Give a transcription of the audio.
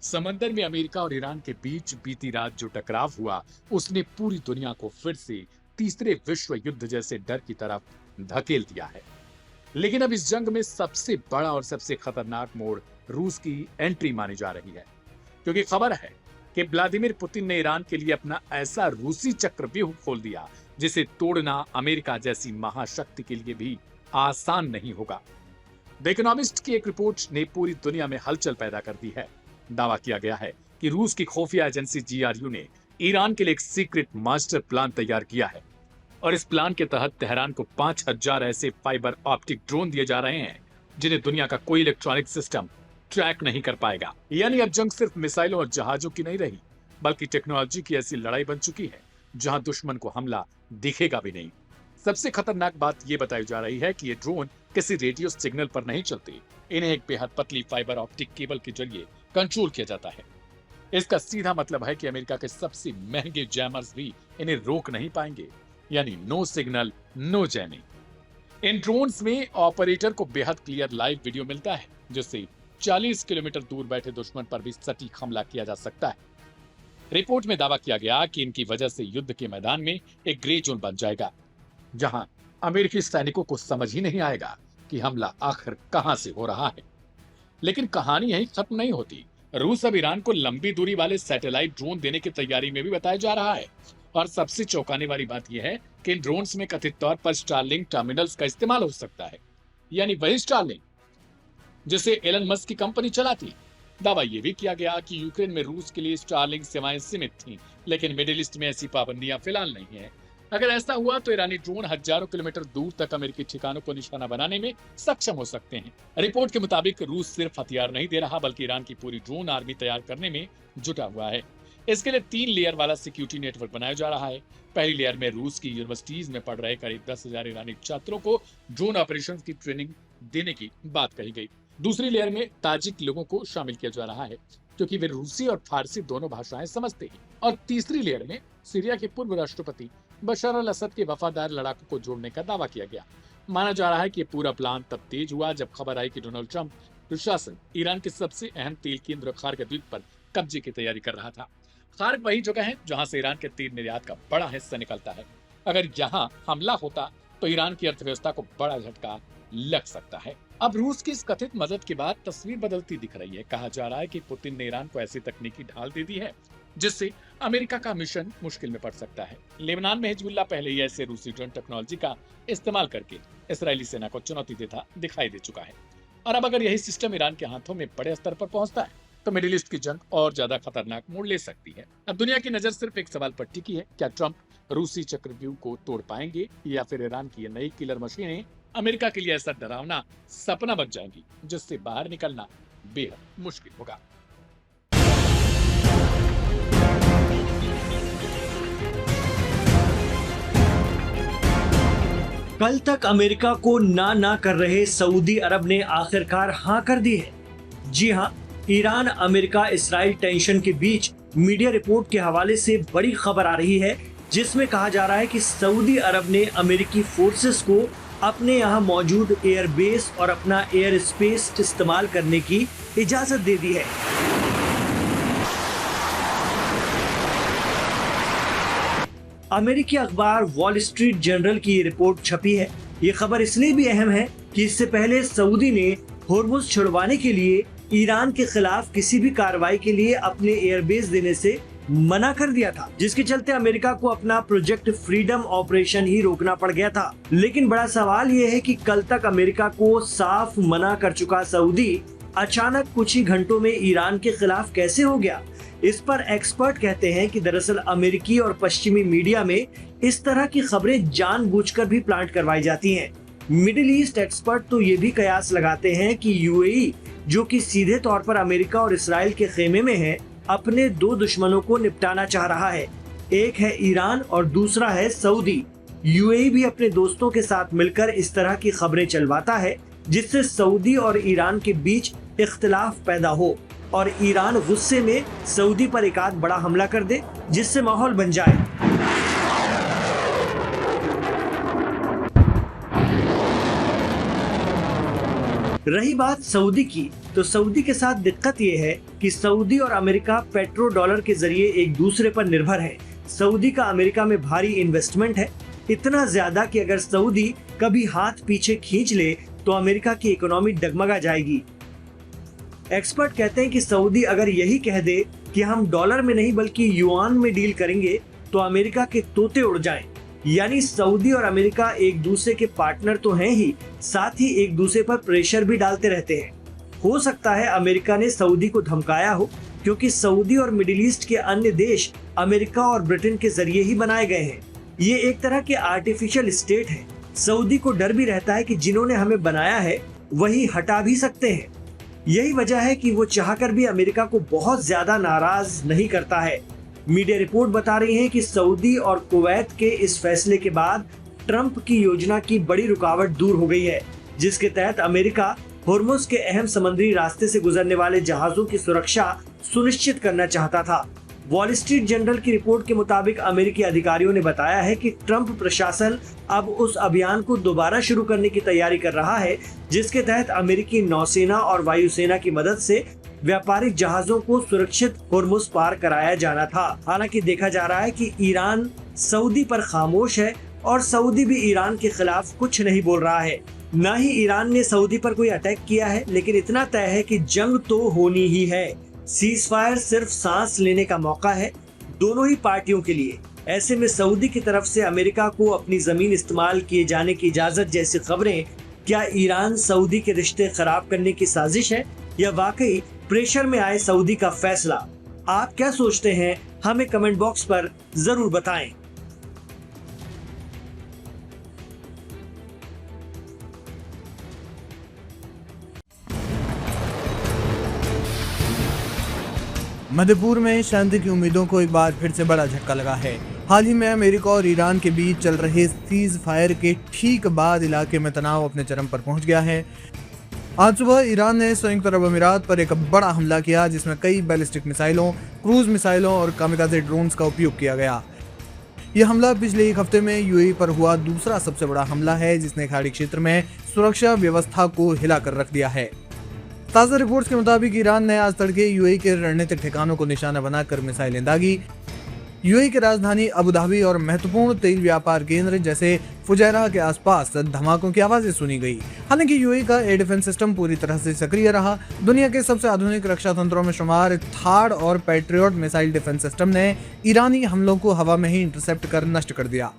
समंदर में अमेरिका और ईरान के बीच बीती रात जो टकराव हुआ, उसने पूरी दुनिया को फिर से तीसरे विश्व युद्ध जैसे डर की तरफ धकेल दिया है। लेकिन अब इस जंग में सबसे बड़ा और सबसे खतरनाक मोड़ रूस की एंट्री मानी जा रही है, क्योंकि खबर है कि व्लादिमीर पुतिन ने ईरान के लिए अपना ऐसा रूसी चक्रव्यूह खोल दिया जिसे तोड़ना अमेरिका जैसी महाशक्ति के लिए भी आसान नहीं होगा। द इकोनॉमिस्ट की एक रिपोर्ट ने पूरी दुनिया में हलचल पैदा कर दी है। दावा किया गया है कि रूस की खुफिया एजेंसी GRU ने ईरान के लिए एक सीक्रेट मास्टर प्लान तैयार किया है और इस प्लान के तहत तेहरान को 5000 ऐसे फाइबर ऑप्टिक ड्रोन दिए जा रहे हैं जिन्हें दुनिया का कोई इलेक्ट्रॉनिक सिस्टम ट्रैक नहीं कर पाएगा। यानी अब जंग सिर्फ मिसाइलों और जहाजों की नहीं रही, बल्कि टेक्नोलॉजी की ऐसी लड़ाई बन चुकी है जहां दुश्मन को हमला दिखेगा भी नहीं। सबसे खतरनाक बात यह बताई जा रही है कि ये ड्रोन किसी रेडियो सिग्नल पर नहीं चलते। इन्हें एक बेहद पतली फाइबर ऑप्टिक केबल के जरिए कंट्रोल किया जाता है। इसका सीधा मतलब है कि अमेरिका के सबसे महंगे जैमर्स भी इन्हें रोक नहीं पाएंगे। यानी नो सिग्नल, नो जैमिंग। इन ड्रोन्स में ऑपरेटर को बेहद क्लियर लाइव वीडियो मिलता है, जिससे 40 किलोमीटर दूर बैठे दुश्मन पर भी सटीक हमला किया जा सकता है। रिपोर्ट में दावा किया गया कि इनकी वजह से युद्ध के मैदान में एक ग्रे जोन बन जाएगा, जहां अमेरिकी सैनिकों को समझ ही नहीं आएगा कि हमला आखिर कहां से हो रहा है। लेकिन कहानी यही खत्म नहीं होती। रूस अब ईरान को लंबी दूरी वाले सैटेलाइट ड्रोन देने की तैयारी में भी बताया जा रहा है। और सबसे चौंकाने वाली बात यह है कि इन ड्रोन्स में कथित तौर पर स्टारलिंक टर्मिनल्स का इस्तेमाल हो सकता है, यानी वही स्टारलिंक जिसे एलन मस्क की कंपनी चलाती। दावा यह भी किया गया कि यूक्रेन में रूस के लिए स्टारलिंक सेवाएं सीमित थीं, लेकिन मिडिल ईस्ट में ऐसी पाबंदियां फिलहाल नहीं है। अगर ऐसा हुआ तो ईरानी ड्रोन हजारों किलोमीटर दूर तक अमेरिकी ठिकानों को निशाना बनाने में सक्षम हो सकते हैं। रिपोर्ट के मुताबिक रूस सिर्फ हथियार नहीं दे रहा, बल्कि ईरान की पूरी ड्रोन आर्मी तैयार करने में जुटा हुआ है। इसके लिए 3 लेयर वाला सिक्योरिटी नेटवर्क बनाया जा रहा है। पहली लेयर में रूस की यूनिवर्सिटीज में पढ़ रहे करीब 10,000 ईरानी छात्रों को ड्रोन ऑपरेशंस की ट्रेनिंग देने की बात कही गई। दूसरी लेयर में ताजिक लोगों को शामिल किया जा रहा है, क्योंकि वे रूसी और फारसी दोनों भाषाएं समझते हैं। और तीसरी लेयर में सीरिया के पूर्व राष्ट्रपति बशर अल असद के वफादार लड़ाकों को जोड़ने का दावा किया गया। माना जा रहा है कि पूरा प्लान तब तेज हुआ जब खबर आई कि डोनाल्ड ट्रंप प्रशासन ईरान के सबसे अहम तेल केंद्र खार्क द्वीप पर कब्जे की तैयारी कर रहा था। खार्क वही जगह है जहां से ईरान के तेल निर्यात का बड़ा हिस्सा निकलता है। अगर यहां हमला होता तो ईरान की अर्थव्यवस्था को बड़ा झटका लग सकता है। अब रूस की इस कथित मदद के बाद तस्वीर बदलती दिख रही है। कहा जा रहा है कि पुतिन ने ईरान को ऐसी तकनीकी ढाल दे दी है जिससे अमेरिका का मिशन मुश्किल में पड़ सकता है। लेबनान में हिजबुल्लाह पहले ही ऐसे रूसी ड्रोन टेक्नोलॉजी का इस्तेमाल करके इस्राएली सेना को चुनौती देता दिखाई दे चुका है। और अब अगर यही सिस्टम ईरान के हाथों में बड़े स्तर पर पहुंचता है तो मिडिल ईस्ट की जंग और ज्यादा खतरनाक मोड़ ले सकती है। अब दुनिया की नजर सिर्फ एक सवाल पर टिकी है, क्या ट्रंप रूसी चक्रव्यूह को तोड़ पाएंगे या फिर ईरान की ये नई किलर मशीनें अमेरिका के लिए ऐसा डरावना सपना बन जाएंगी जिससे बाहर निकलना बेहद मुश्किल होगा। कल तक अमेरिका को ना कर रहे सऊदी अरब ने आखिरकार हाँ कर दी है। जी हाँ, ईरान अमेरिका इसराइल टेंशन के बीच मीडिया रिपोर्ट के हवाले से बड़ी खबर आ रही है, जिसमें कहा जा रहा है कि सऊदी अरब ने अमेरिकी फोर्सेस को अपने यहाँ मौजूद एयरबेस और अपना एयर स्पेस इस्तेमाल करने की इजाजत दे दी है। अमेरिकी अखबार वॉल स्ट्रीट जर्नल की ये रिपोर्ट छपी है। ये खबर इसलिए भी अहम है कि इससे पहले सऊदी ने होर्मुज छुड़वाने के लिए ईरान के खिलाफ किसी भी कार्रवाई के लिए अपने एयरबेस देने से मना कर दिया था, जिसके चलते अमेरिका को अपना प्रोजेक्ट फ्रीडम ऑपरेशन ही रोकना पड़ गया था। लेकिन बड़ा सवाल ये है कि कल तक अमेरिका को साफ मना कर चुका सऊदी अचानक कुछ ही घंटों में ईरान के खिलाफ कैसे हो गया। इस पर एक्सपर्ट कहते हैं कि दरअसल अमेरिकी और पश्चिमी मीडिया में इस तरह की खबरें जानबूझकर भी प्लांट करवाई जाती हैं। मिडिल ईस्ट एक्सपर्ट तो ये भी कयास लगाते हैं कि यूएई, जो कि सीधे तौर पर अमेरिका और इसराइल के खेमे में है, अपने 2 दुश्मनों को निपटाना चाह रहा है। एक है ईरान और दूसरा है सऊदी। यूएई भी अपने दोस्तों के साथ मिलकर इस तरह की खबरें चलवाता है, जिससे सऊदी और ईरान के बीच इख्तिलाफ पैदा हो और ईरान गुस्से में सऊदी पर एक आध बड़ा हमला कर दे, जिससे माहौल बन जाए। रही बात सऊदी की, तो सऊदी के साथ दिक्कत ये है कि सऊदी और अमेरिका पेट्रो डॉलर के जरिए एक दूसरे पर निर्भर है। सऊदी का अमेरिका में भारी इन्वेस्टमेंट है, इतना ज्यादा कि अगर सऊदी कभी हाथ पीछे खींच ले तो अमेरिका की इकोनॉमी डगमगा जाएगी। एक्सपर्ट कहते हैं कि सऊदी अगर यही कह दे कि हम डॉलर में नहीं बल्कि युआन में डील करेंगे तो अमेरिका के तोते उड़ जाएं। यानी सऊदी और अमेरिका एक दूसरे के पार्टनर तो हैं ही, साथ ही एक दूसरे पर प्रेशर भी डालते रहते हैं। हो सकता है अमेरिका ने सऊदी को धमकाया हो, क्योंकि सऊदी और मिडिल ईस्ट के अन्य देश अमेरिका और ब्रिटेन के जरिए ही बनाए गए हैं। ये एक तरह के आर्टिफिशियल स्टेट है। सऊदी को डर भी रहता है कि जिन्होंने हमें बनाया है वही हटा भी सकते हैं। यही वजह है कि वो चाहकर भी अमेरिका को बहुत ज्यादा नाराज नहीं करता है। मीडिया रिपोर्ट बता रही है कि सऊदी और कुवैत के इस फैसले के बाद ट्रंप की योजना की बड़ी रुकावट दूर हो गई है, जिसके तहत अमेरिका होर्मुज के अहम समुद्री रास्ते से गुजरने वाले जहाजों की सुरक्षा सुनिश्चित करना चाहता था। वॉल स्ट्रीट जर्नल की रिपोर्ट के मुताबिक अमेरिकी अधिकारियों ने बताया है कि ट्रंप प्रशासन अब उस अभियान को दोबारा शुरू करने की तैयारी कर रहा है, जिसके तहत अमेरिकी नौसेना और वायुसेना की मदद से व्यापारिक जहाजों को सुरक्षित होर्मुज पार कराया जाना था। हालांकि देखा जा रहा है कि ईरान सऊदी पर खामोश है और सऊदी भी ईरान के खिलाफ कुछ नहीं बोल रहा है। न ही ईरान ने सऊदी पर कोई अटैक किया है, लेकिन इतना तय है कि जंग तो होनी ही है। सीज फायर सिर्फ सांस लेने का मौका है दोनों ही पार्टियों के लिए। ऐसे में सऊदी की तरफ से अमेरिका को अपनी जमीन इस्तेमाल किए जाने की इजाजत जैसी खबरें, क्या ईरान सऊदी के रिश्ते खराब करने की साजिश है या वाकई प्रेशर में आए सऊदी का फैसला? आप क्या सोचते हैं? हमें कमेंट बॉक्स पर जरूर बताएं। मध्यपूर्व में शांति की उम्मीदों को एक बार फिर से बड़ा झटका लगा है। हाल ही में अमेरिका और ईरान के बीच चल रहे सीज फायर के ठीक बाद इलाके में तनाव अपने चरम पर पहुंच गया है। आज सुबह ईरान ने संयुक्त अरब अमीरात पर एक बड़ा हमला किया, जिसमें कई बैलिस्टिक मिसाइलों, क्रूज मिसाइलों और कामिकाज़े ड्रोन्स का उपयोग किया गया। यह हमला पिछले एक हफ्ते में यूएई पर हुआ दूसरा सबसे बड़ा हमला है, जिसने खाड़ी क्षेत्र में सुरक्षा व्यवस्था को हिलाकर रख दिया है। ताज़ा रिपोर्ट्स के मुताबिक ईरान ने आज तड़के यूएई के रणनीतिक ठिकानों को निशाना बनाकर मिसाइलें दागी। यूएई की राजधानी अबू धाबी और महत्वपूर्ण तेल व्यापार केंद्र जैसे फुजैरा के आसपास धमाकों की आवाजें सुनी गई। हालांकि यूएई का एयर डिफेंस सिस्टम पूरी तरह से सक्रिय रहा। दुनिया के सबसे आधुनिक रक्षा तंत्रों में शुमार थार्ड और पैट्रियट मिसाइल डिफेंस सिस्टम ने ईरानी हमलों को हवा में ही इंटरसेप्ट कर नष्ट कर दिया।